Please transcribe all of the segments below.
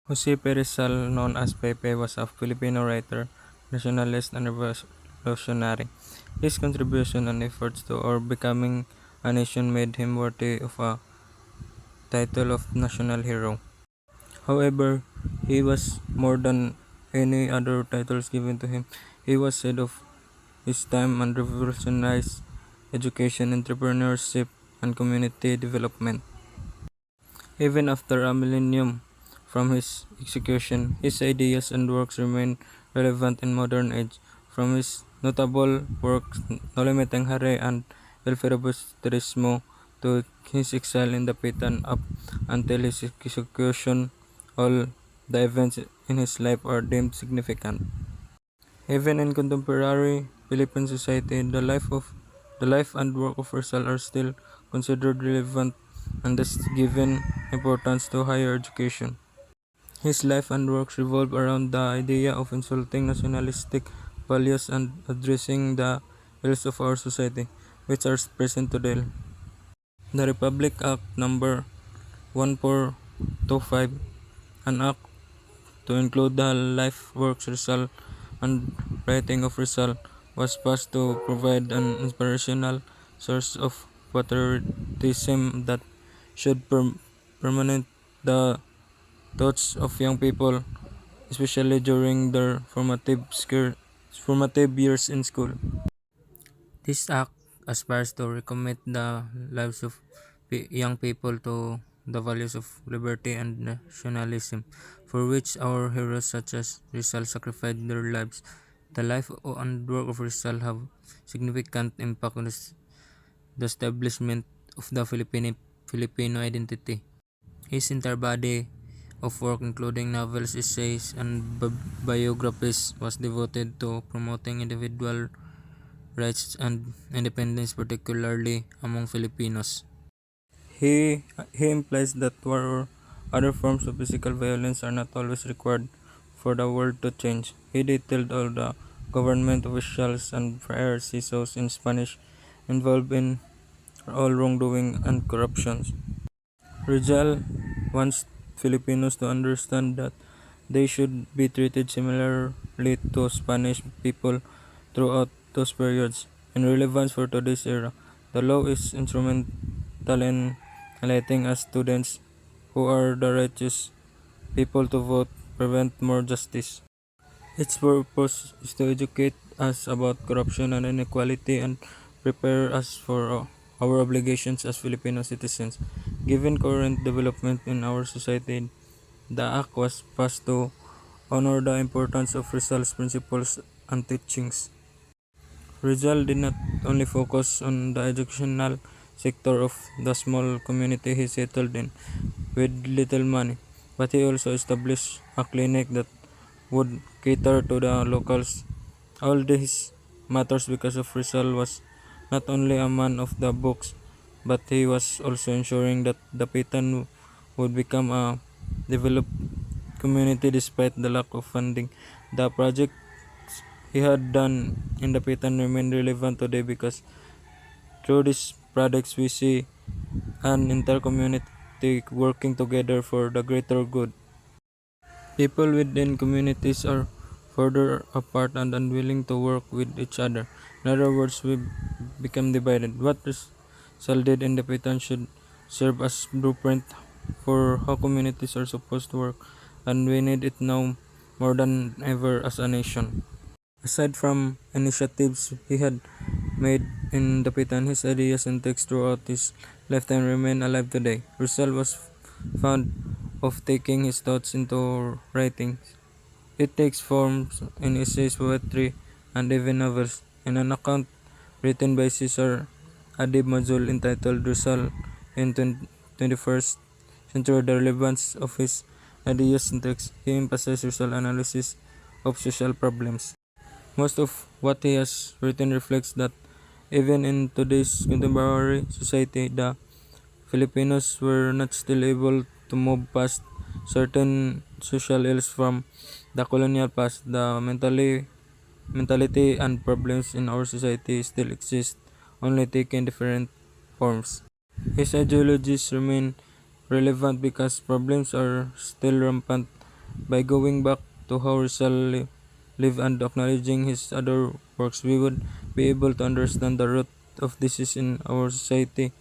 Jose Rizal, known as Pepe, was a Filipino writer, nationalist, and revolutionary. His contribution and efforts to our becoming a nation made him worthy of a title of national hero. However, he was more than any other titles given to him. He was ahead of his time and revolutionized education, entrepreneurship, and community development. Even after a millennium from his execution, his ideas and works remain relevant in modern age. From his notable works No Limitang Hare and El Filibusterismo to his exile in the Pitan up until his execution, all the events in his life are deemed significant. Even in contemporary Philippine society, the life and work of Rizal are still considered relevant and thus given importance to higher education. His life and works revolve around the idea of insulting nationalistic values and addressing the ills of our society, which are present today. The Republic Act Number 1425, an act to include the life works Rizal and writing of Rizal, was passed to provide an inspirational source of patriotism that should permanent the thoughts of young people, especially during their formative years in school. This act aspires to recommit the lives of young people to the values of liberty and nationalism, for which our heroes such as Rizal sacrificed their lives. The life and work of Rizal have significant impact on the establishment of the Filipino identity. His entire body of work, including novels, essays, and biographies, was devoted to promoting individual rights and independence, particularly among Filipinos. He implies that war or other forms of physical violence are not always required for the world to change. He detailed all the government officials and prior CISOs in Spanish involved in all wrongdoing and corruptions. Rizal wants Filipinos to understand that they should be treated similarly to Spanish people throughout those periods. In relevance for today's era, the law is instrumental in highlighting us students who are the righteous people to vote, prevent more justice. Its purpose is to educate us about corruption and inequality and prepare us for our obligations as Filipino citizens. Given current development in our society, the act was passed to honor the importance of Rizal's principles and teachings. Rizal did not only focus on the educational sector of the small community he settled in with little money, but he also established a clinic that would cater to the locals. All this matters because of Rizal was not only a man of the books, but he was also ensuring that the Pitan would become a developed community despite the lack of funding. The project he had done in the Pitan remain relevant today because through these projects we see an entire community working together for the greater good. People within communities are further apart and unwilling to work with each other. In other words, we become divided. What Rizal did in the Pitan should serve as blueprint for how communities are supposed to work, and we need it now more than ever as a nation. Aside from initiatives he had made in Dapitan, his ideas and texts throughout his lifetime remain alive today. Rizal was fond of taking his thoughts into writing. It takes forms in essays, poetry, and even novels. In an account written by Caesar Adib Mazul entitled Rizal in 21st Century, the relevance of his ideas and texts, he emphasized social analysis of social problems. Most of what he has written reflects that even in today's contemporary society, the Filipinos were not still able to move past certain social ills from the colonial past. The mentality and problems in our society still exist, only taking different forms. His ideologies remain relevant because problems are still rampant By going back to how Rizal lived and acknowledging his other works, we would be able to understand the root of disease in our society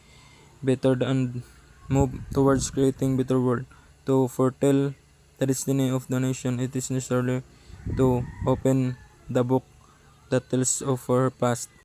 better and move towards creating better world. To foretell the destiny of the nation, it is necessary to open the book that tells of our past.